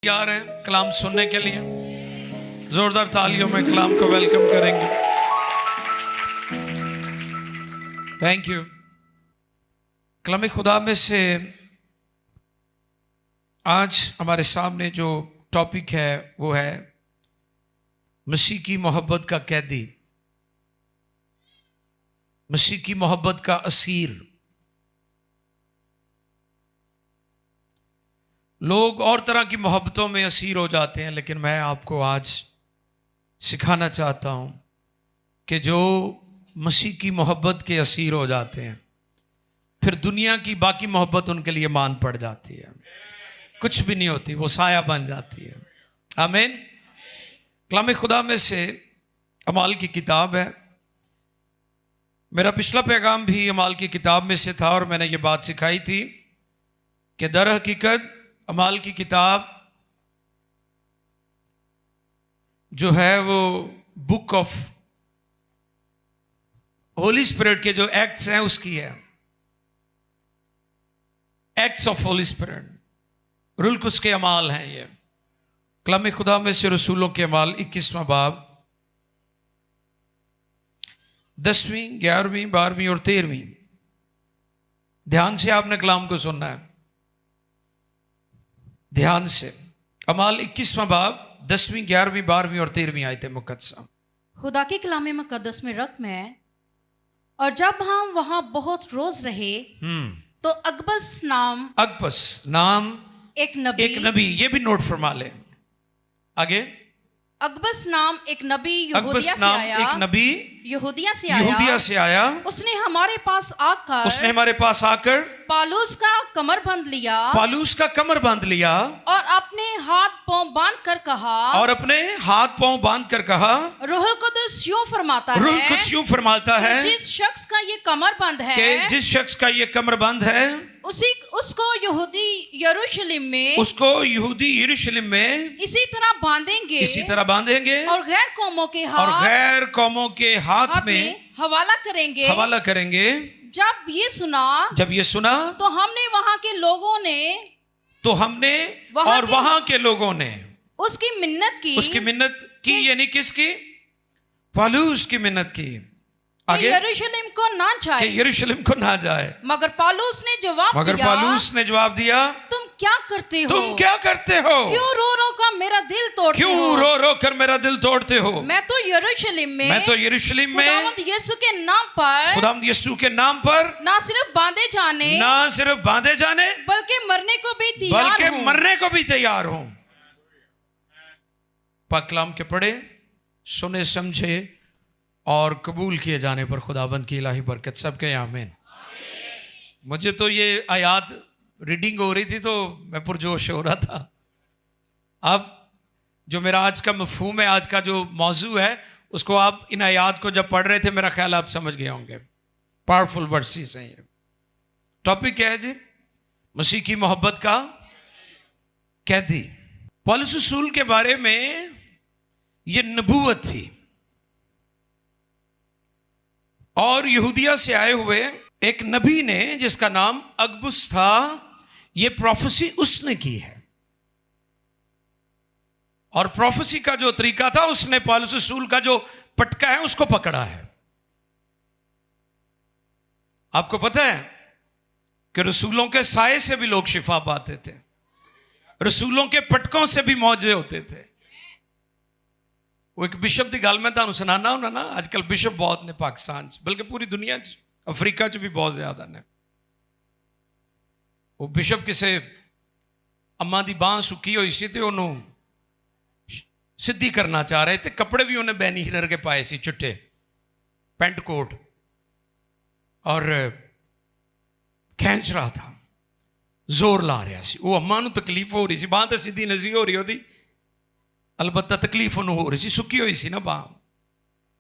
तैयार हैं कलाम सुनने के लिए? जोरदार तालियों में कलाम को वेलकम करेंगे। Thank you. कलाम खुदा में से आज हमारे सामने जो टॉपिक है वो है मसीह की मोहब्बत का कैदी, मसीह की मोहब्बत का असीर। लोग और तरह की मोहब्बतों में असीर हो जाते हैं, लेकिन मैं आपको आज सिखाना चाहता हूं कि जो मसीह की मोहब्बत के असीर हो जाते हैं, फिर दुनिया की बाकी मोहब्बत उनके लिए मान पड़ जाती है, कुछ भी नहीं होती, वो साया बन जाती है। आमीन। कलाम खुदा में से अमाल की किताब है। मेरा पिछला पैगाम भी अमाल की किताब में से था और मैंने ये बात सिखाई थी कि दर हकीकत अमाल की किताब जो है वो बुक ऑफ होली स्पिरिट के जो एक्ट्स हैं उसकी है, acts of Holi spirit, rule कुछ के अमाल हैं ये। कलाम खुदा में से रसूलों के अमाल 21वां बाब 10वीं 11वीं 12वीं और 13वीं। ध्यान से आपने कलाम को सुनना है, ध्यान से। अमाल 21वां बाब 10वीं 11वीं 12वीं और 13वीं आयतें मुकद्दसा। खुदा के कलाम मुकद्दस में रकम है, और जब हम वहां बहुत रोज रहे तो अकबस नाम एक नबी, ये भी नोट फरमा ले आगे। अकबस नाम एक नबी यहूदिया से आया। उसने हमारे पास आकर पालूस का कमर बंद लिया और अपने हाथ पांव बांध कर कहा, रूहुल कुद्दुस यूं फरमाता है जिस शख्स का ये कमर बंद है उसको यहूदी यरूशलेम में इसी तरह बांधेंगे और गैर कौमों के हाथ में हवाला करेंगे। जब ये सुना तो हमने वहां के लोगों ने उसकी मिन्नत की यानी किसकी? पालूस की मिन्नत की आगे यरूशलेम को ना जाए। मगर पालूस ने जवाब दिया, तुम क्या करते हो? क्यों रो रो कर मेरा दिल तोड़ते हो? मैं तो यरूशलेम में खुदावंद यीशु के नाम पर ना सिर्फ बांधे जाने बल्कि मरने को भी तैयार हूं। पाक कलाम के पढ़े, सुने, समझे और कबूल किए जाने पर खुदावंद की इलाही बरकत सबके आमीन। मुझे तो ये आयात रीडिंग हो रही थी तो मैं पुरजोश हो रहा था। अब जो मेरा आज का मफहूम है, आज का जो मौजू है, उसको आप इन आयात को जब पढ़ रहे थे मेरा ख्याल आप समझ गए होंगे। पावरफुल वर्सेस हैं ये। टॉपिक क्या है जी? मसीह की मोहब्बत का कैदी। पौलुस रसूल के बारे में ये नबूवत थी और यहूदिया से आए हुए एक नबी ने जिसका नाम अगबुस था, ये प्रोफेसी उसने की है। और प्रोफेसी का जो तरीका था, उसने पौलुस रसूल का जो पटका है उसको पकड़ा है। आपको पता है कि रसूलों के साये से भी लोग शिफा पाते थे, रसूलों के पटकों से भी मौजे होते थे। वो एक बिशप की गल मैं तुहानू सुनाना हूं ना, आजकल बिशप बहुत ने पाकिस्तान च, बल्कि पूरी दुनिया च, अफ्रीका च भी बहुत ज्यादा ने। वो बिशप किसी अम्मा की बांह सुकी हुई सी ते उन्होंने सिद्धि करना चाह रहे थे। कपड़े भी उन्हें बैनी हिलर के पाए सी, चिट्टे पेंट कोट, और खींच रहा था, जोर ला रहा सी। वो अम्मा नूं तकलीफ हो रही सी, बांह तो सीधी नजी हो रही होती, अलबत्ता तकलीफ उन्होंने हो रही सी, सुकी हुई सी ना बांह,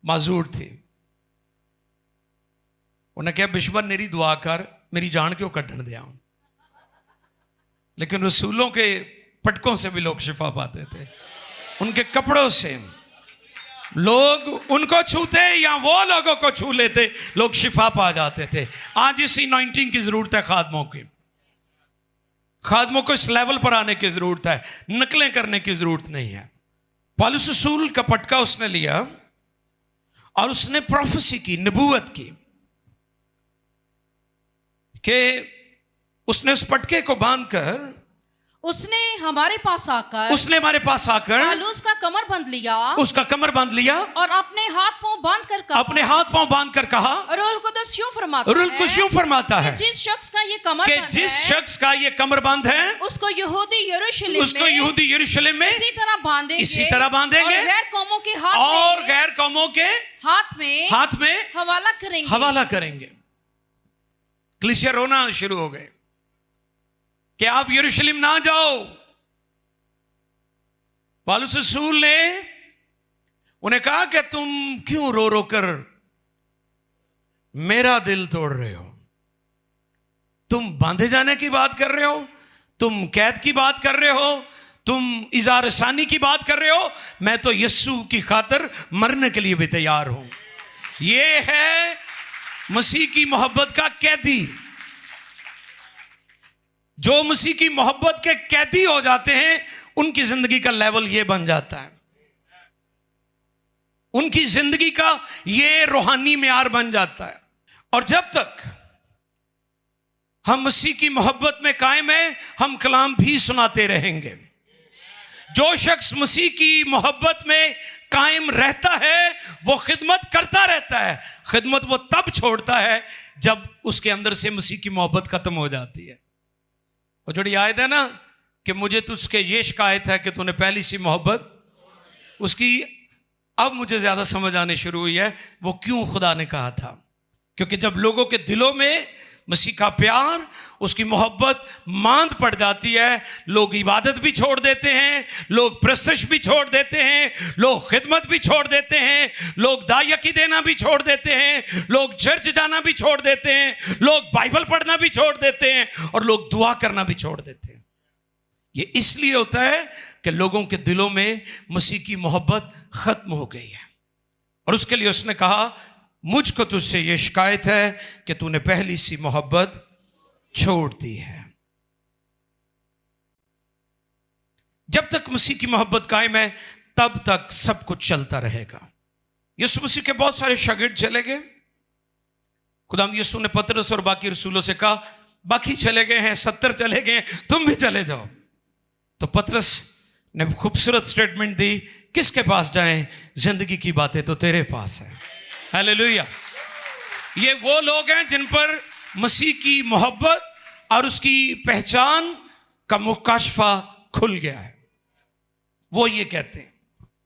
माजूर थी। उन्हें कहा, बिशवा मेरी दुआ कर, मेरी जान क्यों कढ़न दिया। लेकिन रसूलों के पटकों से भी लोग शिफा पाते थे, उनके कपड़ों से। लोग उनको छूते या वो लोगों को छू लेते, लोग शिफा पा जाते थे। आज इस अनॉइंटिंग की जरूरत है खादमों की। खादमों को इस लेवल पर आने की जरूरत है, नकलें करने की जरूरत नहीं है। पौलुस रसूल का पटका उसने लिया और उसने प्रोफेसी की, नबूवत की, कि उसने उस पटके को बांधकर उसने हमारे पास आकर पौलुस का कमर बंध लिया, उसका कमर बांध लिया और अपने हाथ पांव बांध कर कहा, अपने हाथ पांव बांध कर कहा, रूह कुदस यूं फरमाता है जिस शख्स का ये कमर कि बंद जिस है, शख्स का ये कमर बंद है उसको यहूदी यरूशलेम में इसी तरह बांधेंगे और गैर कौमों के हाथ में हवाला करेंगे। कलीसिया रोना शुरू हो गए कि आप यरूशलेम ना जाओ। पौलुस रसूल ने उन्हें कहा कि तुम क्यों रो रो कर मेरा दिल तोड़ रहे हो? तुम बांधे जाने की बात कर रहे हो, तुम कैद की बात कर रहे हो, तुम इज़ार सानी की बात कर रहे हो। मैं तो यीशु की खातिर मरने के लिए भी तैयार हूं। यह है मसीह की मोहब्बत का कैदी। जो मसीह की मोहब्बत के कैदी हो जाते हैं, उनकी जिंदगी का लेवल यह बन जाता है, उनकी जिंदगी का यह रूहानी मेयार बन जाता है। और जब तक हम मसीह की मोहब्बत में कायम हैं, हम कलाम भी सुनाते रहेंगे। जो शख्स मसीह की मोहब्बत में कायम रहता है, वो खिदमत करता रहता है। खिदमत वो तब छोड़ता है जब उसके अंदर से मसीह की मोहब्बत खत्म हो जाती है। और जो आयत है ना कि मुझे तुझके ये शिकायत है कि तूने पहली सी मोहब्बत, उसकी अब मुझे ज्यादा समझ आने शुरू हुई है वो क्यों खुदा ने कहा था। क्योंकि जब लोगों के दिलों में मसीह का प्यार, उसकी मोहब्बत मांद पड़ जाती है, लोग इबादत भी छोड़ देते हैं, लोग प्रस्तश भी छोड़ देते हैं, लोग खिदमत भी छोड़ देते हैं, लोग दायकी देना भी छोड़ देते हैं, लोग चर्च जाना भी छोड़ देते हैं, लोग बाइबल पढ़ना भी छोड़ देते हैं, और लोग दुआ करना भी छोड़ देते हैं। ये इसलिए होता है कि लोगों के दिलों में मसीह की मोहब्बत खत्म हो गई है। और उसके लिए उसने कहा, मुझको तुझसे यह शिकायत है कि तूने पहली सी मोहब्बत छोड़ दी है। जब तक मसीह की मोहब्बत कायम है, तब तक सब कुछ चलता रहेगा। यीशु मसीह के बहुत सारे शागिर्द चले गए। खुदावंद यीशु ने पतरस और बाकी रसूलों से कहा, बाकी चले गए हैं, 70 चले गए हैं, तुम भी चले जाओ। तो पतरस ने खूबसूरत स्टेटमेंट दी, किसके पास जाएं? जिंदगी की बातें तो तेरे पास है। हालेलुया। ये वो लोग हैं जिन पर मसीह की मोहब्बत और उसकी पहचान का मुकाशफा खुल गया है। वो ये कहते हैं,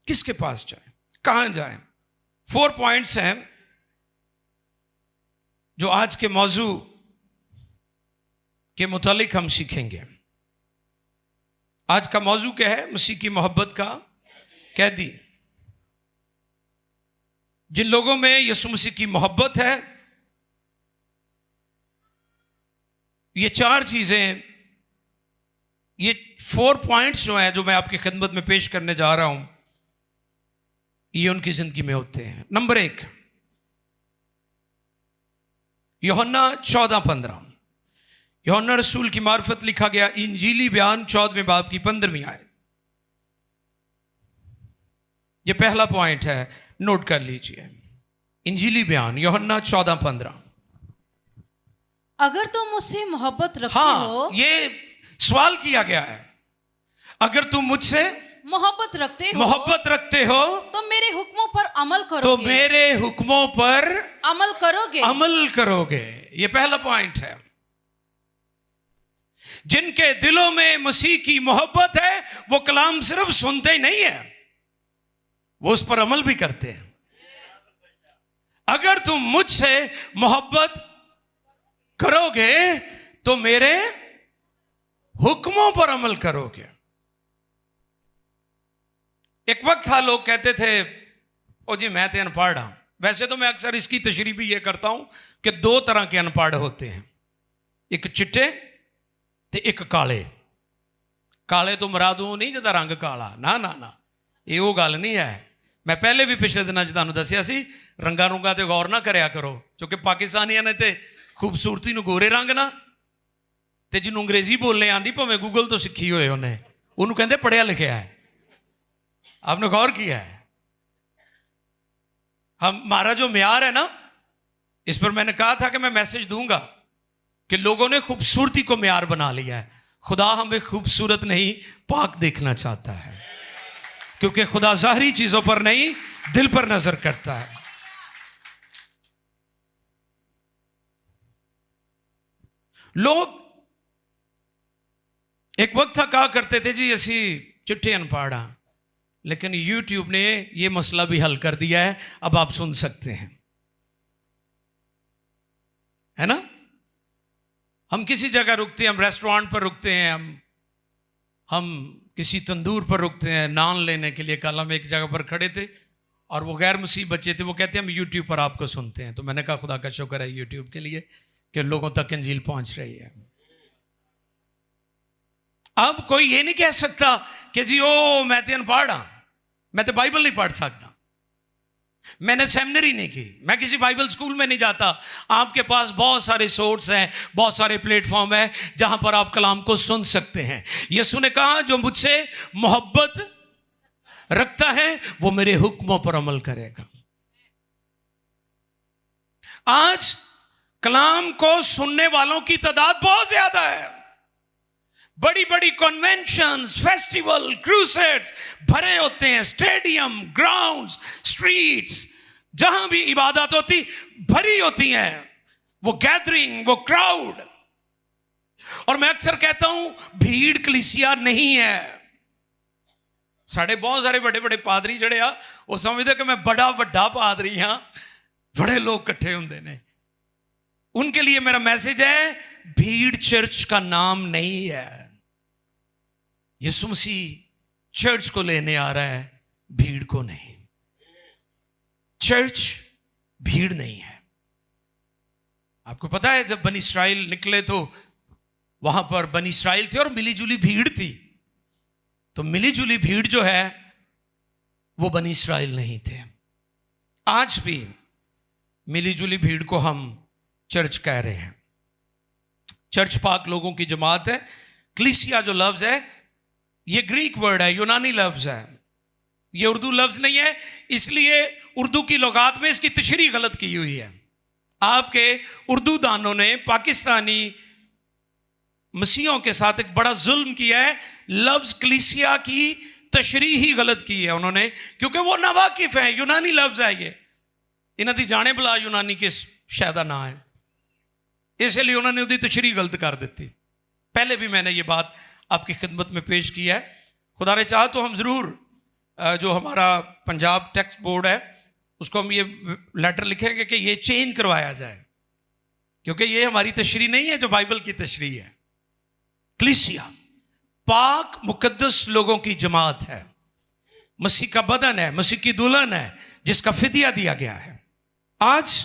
किसके पास जाएं, कहां जाएं? 4 पॉइंट्स हैं जो आज के मौजू के मुतालिक हम सीखेंगे। आज का मौजू क्या है? मसीह की मोहब्बत का कैदी। जिन लोगों में यीशु मसीह की मोहब्बत है, ये 4 चीजें, ये 4 पॉइंट्स जो हैं, जो मैं आपकी खिदमत में पेश करने जा रहा हूं, ये उनकी जिंदगी में होते हैं। नंबर 1, यूहन्ना 14:15। यूहन्ना रसूल की मार्फत लिखा गया इंजीली बयान 14वें बाब की 15वीं आयत। ये पहला पॉइंट है, नोट कर लीजिए। इंजीली बयान यूहन्ना 14:15। अगर तुम मुझसे मोहब्बत रखते हो, ये सवाल किया गया है, अगर तुम मुझसे मोहब्बत रखते हो तो मेरे हुक्मों पर अमल करोगे, तो मेरे हुक्मों पर अमल करोगे। ये पहला पॉइंट है। जिनके दिलों में मसीह की मोहब्बत है, वो कलाम सिर्फ सुनते ही नहीं है, वो उस पर अमल भी करते हैं। अगर तुम मुझसे मोहब्बत करोगे तो मेरे हुक्मों पर अमल करोगे। एक वक्त था लोग कहते थे, ओ जी मैं तो अनपढ़ हूं। वैसे तो मैं अक्सर इसकी तशरीह भी ये करता हूं कि 2 तरह के अनपढ़ होते हैं, एक चिट्टे ते एक काले। काले तो मरादू नहीं जिदा रंग काला, ना ना ना, ये वो गल नहीं है। मैं पहले भी पिछले दिनों च तुहानूं दस्सिया सी, रंगा रुंगा ते गौर ना करया करो, क्योंकि पाकिस्तानियों ने ते खूबसूरती नूं गोरे रंग ना ਤੇ ਜਿਹਨੂੰ ਅੰਗਰੇਜ਼ੀ ਬੋਲਣੇ ਆਂਦੀ ਭਾਵੇਂ ਗੂਗਲ ਤੋਂ ਸਿੱਖੀ ਹੋਏ ਉਹਨੇ, ਉਹਨੂੰ ਕਹਿੰਦੇ ਪੜ੍ਹਿਆ ਲਿਖਿਆ है। आपने गौर किया है? हमारा जो म्यार है ना, इस पर मैंने कहा था कि मैं मैसेज दूंगा कि लोगों ने खूबसूरती को म्यार बना लिया है। खुदा हमें खूबसूरत नहीं पाक देखना चाहता है, क्योंकि खुदा ज़ाहरी चीजों पर नहीं दिल पर नजर करता है। लोग एक वक्त था कहा करते थे जी असी चिट्ठे अनपढ़ हाँ, लेकिन YouTube ने ये मसला भी हल कर दिया है, अब आप सुन सकते हैं, है ना। हम किसी जगह रुकते हैं, हम रेस्टोरेंट पर रुकते हैं, हम किसी तंदूर पर रुकते हैं नान लेने के लिए। कल हम एक जगह पर खड़े थे और वो गैर मसीह बच्चे थे, वो कहते हैं हम YouTube पर आपको सुनते हैं। तो मैंने कहा खुदा का शुक्र है YouTube के लिए कि लोगों तक इंजील पहुंच रही है। अब कोई ये नहीं कह सकता कि जी ओ मैं तो अनपढ़ हाँ, मैं तो बाइबल नहीं पढ़ सकता, मैंने सेमिनरी नहीं की, मैं किसी बाइबल स्कूल में नहीं जाता। आपके पास बहुत सारे सोर्स हैं, बहुत सारे प्लेटफॉर्म हैं जहां पर आप कलाम को सुन सकते हैं। यीशु ने कहा जो मुझसे मोहब्बत रखता है वो मेरे हुक्मों पर अमल करेगा। आज कलाम को सुनने वालों की तादाद बहुत ज्यादा है। बड़ी बड़ी कन्वेंशंस, फेस्टिवल, क्रूसेड्स भरे होते हैं, स्टेडियम, ग्राउंड्स, स्ट्रीट्स, जहां भी इबादत होती भरी होती हैं, वो गैदरिंग, वो क्राउड। और मैं अक्सर कहता हूं भीड़ कलीसिया नहीं है। साढ़े बहुत सारे बड़े बड़े पादरी जड़े आ वो समझते कि मैं बड़ा वड्डा पादरी हां, बड़े लोग इकट्ठे होंगे ने। उनके लिए मेरा मैसेज है भीड़ चर्च का नाम नहीं है। यीशु मसीह चर्च को लेने आ रहा है, भीड़ को नहीं। चर्च भीड़ नहीं है। आपको पता है जब बनी इस्राइल निकले तो वहां पर बनी इस्राइल थे और मिली जुली भीड़ थी। तो मिली जुली भीड़ जो है वो बनी इस्राइल नहीं थे। आज भी मिली जुली भीड़ को हम चर्च कह रहे हैं। चर्च पाक लोगों की जमात है। क्लीसिया जो लफ्ज है ये ग्रीक वर्ड है, यूनानी लफ्ज है, ये उर्दू लफ्ज नहीं है, इसलिए उर्दू की लुगात में इसकी तशरीह गलत की हुई है। आपके उर्दू दानों ने पाकिस्तानी मसीहों के साथ एक बड़ा जुल्म किया है, लफ्ज क्लीसिया की तशरीह ही गलत की है उन्होंने, क्योंकि वो नावाकिफ है। यूनानी लफ्ज है ये, इन्हों की जाने बुला यूनानी के शायदा ना है, इसलिए उन्होंने उसकी तशरीह गलत कर दी। पहले भी मैंने ये बात आपकी खिदमत में पेश की है। खुदा ने चाहा तो हम ज़रूर जो हमारा पंजाब टैक्स बोर्ड है उसको हम ये लेटर लिखेंगे कि ये चेंज करवाया जाए, क्योंकि ये हमारी तशरीह नहीं है जो बाइबल की तशरीह है। क्लीसिया पाक मुकद्दस लोगों की जमात है, मसीह का बदन है, मसीह की दुल्हन है जिसका फिदिया दिया गया है। आज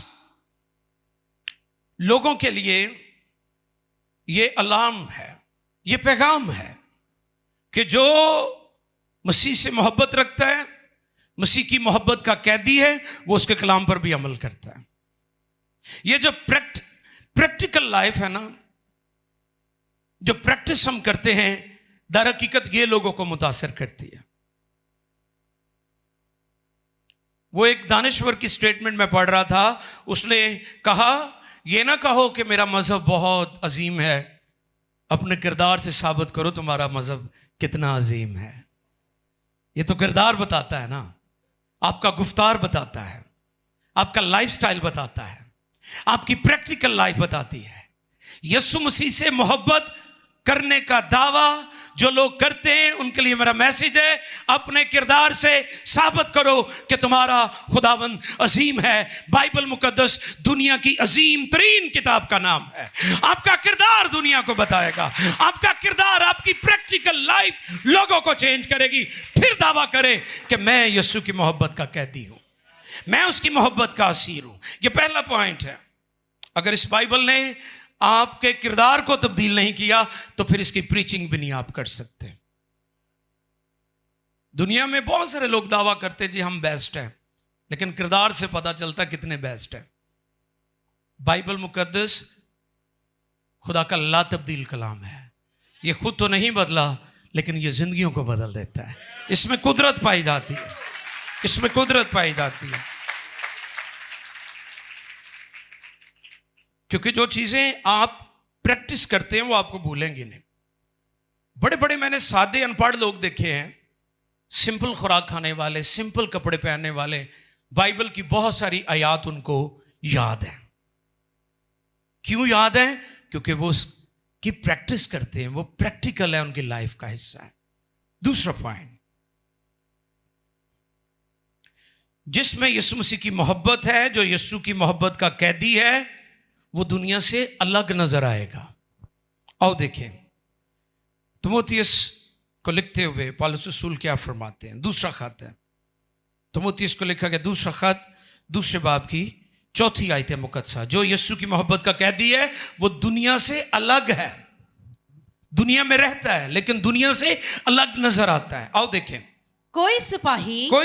लोगों के लिए ये अलार्म है, ये पैगाम है कि जो मसीह से मोहब्बत रखता है, मसीह की मोहब्बत का कैदी है, वो उसके कलाम पर भी अमल करता है। ये जो प्रैक्टिकल लाइफ है ना, जो प्रैक्टिस हम करते हैं, दर हकीकत ये लोगों को मुतासर करती है। वो एक दानिश्वर की स्टेटमेंट में पढ़ रहा था, उसने कहा ये ना कहो कि मेरा मजहब बहुत अजीम है, अपने किरदार से साबित करो तुम्हारा मजहब कितना अजीम है। ये तो किरदार बताता है ना, आपका गुफ्तार बताता है, आपका लाइफस्टाइल बताता है, आपकी प्रैक्टिकल लाइफ बताती है। यीशु मसीह से मोहब्बत करने का दावा जो लोग करते हैं उनके लिए मेरा मैसेज है, अपने किरदार से साबित करो कि तुम्हारा खुदावंद अजीम है। बाइबल मुकद्दस दुनिया की अजीम तरीन किताब का नाम है। आपका किरदार दुनिया को बताएगा, आपका किरदार, आपकी प्रैक्टिकल लाइफ लोगों को चेंज करेगी। फिर दावा करे कि मैं यीशु की मोहब्बत का कैदी हूं, मैं उसकी मोहब्बत का असीर हूं। यह पहला पॉइंट है। अगर इस बाइबल ने आपके किरदार को तब्दील नहीं किया तो फिर इसकी प्रीचिंग भी नहीं आप कर सकते। दुनिया में बहुत सारे लोग दावा करते जी हम बेस्ट हैं, लेकिन किरदार से पता चलता कितने बेस्ट हैं। बाइबल मुकद्दस खुदा का ला तब्दील कलाम है। ये खुद तो नहीं बदला, लेकिन ये जिंदगियों को बदल देता है। इसमें कुदरत पाई जाती है, इसमें कुदरत पाई जाती है। क्योंकि जो चीजें आप प्रैक्टिस करते हैं वो आपको भूलेंगे नहीं। बड़े बड़े मैंने सादे अनपढ़ लोग देखे हैं, सिंपल खुराक खाने वाले, सिंपल कपड़े पहनने वाले, बाइबल की बहुत सारी आयात उनको याद है। क्यों याद है? क्योंकि वो की प्रैक्टिस करते हैं, वो प्रैक्टिकल है, उनकी लाइफ का हिस्सा है। दूसरा पॉइंट, जिसमें यीशु मसीह की मोहब्बत है, जो यीशु की मोहब्बत का कैदी है, वो दुनिया से अलग नजर आएगा। और देखें तिमोथियस को लिखते हुए पौलुस रसूल क्या फरमाते हैं। दूसरा खत है, तिमोथियस को लिखा गया दूसरा खत, दूसरे बाब की 4 आयत मुकद्दसा। जो यीशु की मोहब्बत का कैदी है वो दुनिया से अलग है, दुनिया में रहता है लेकिन दुनिया से अलग नजर आता है। आओ देखें, कोई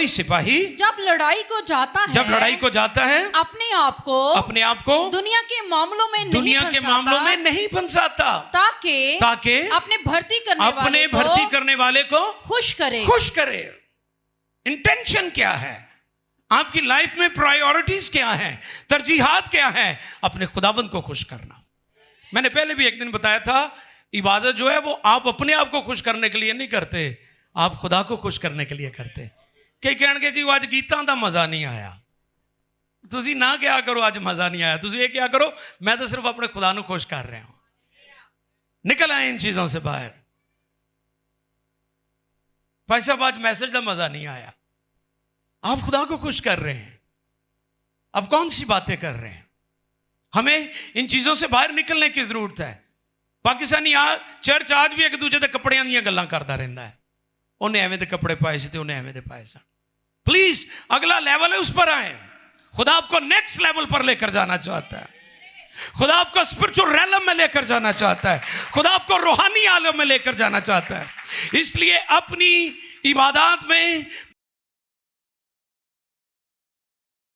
सिपाही जब लड़ाई को जाता है अपने आप को दुनिया के मामलों में नहीं फंसाता, ताकि अपने भर्ती करने वाले को खुश करे। इंटेंशन क्या है आपकी लाइफ में? प्रायोरिटीज क्या हैं? तरजीहात क्या हैं? अपने खुदावंद को खुश करना। मैंने पहले भी एक दिन बताया था, इबादत जो है वो आप अपने आप को खुश करने के लिए नहीं करते, आप खुदा को खुश करने के लिए करते। कई कहणगे जी आज गीतां दा मजा नहीं आया, तुसी ना क्या करो आज मजा नहीं आया, तुसी ये क्या करो, मैं तो सिर्फ अपने खुदा को खुश कर रहा हूं। निकल आए इन चीजों से बाहर। भाई साहब आज मैसेज का मजा नहीं आया, आप खुदा को खुश कर रहे हैं। अब कौन सी बातें कर रहे हैं? हमें इन चीजों से बाहर निकलने की जरूरत है। पाकिस्तानी चर्च आज भी एक दूसरे के कपड़ियां दी गल्लां करता रहता है, उन्हें एवें दे कपड़े पाए से, उन्हें एवें दे पाए सन। प्लीज अगला लेवल है, उस पर आए। खुदा आपको नेक्स्ट लेवल पर लेकर जाना चाहता है, खुदा आपको स्पिरिचुअल रैलम में लेकर जाना चाहता है, खुदा आपको रूहानी आलम में लेकर जाना चाहता है। इसलिए अपनी इबादत में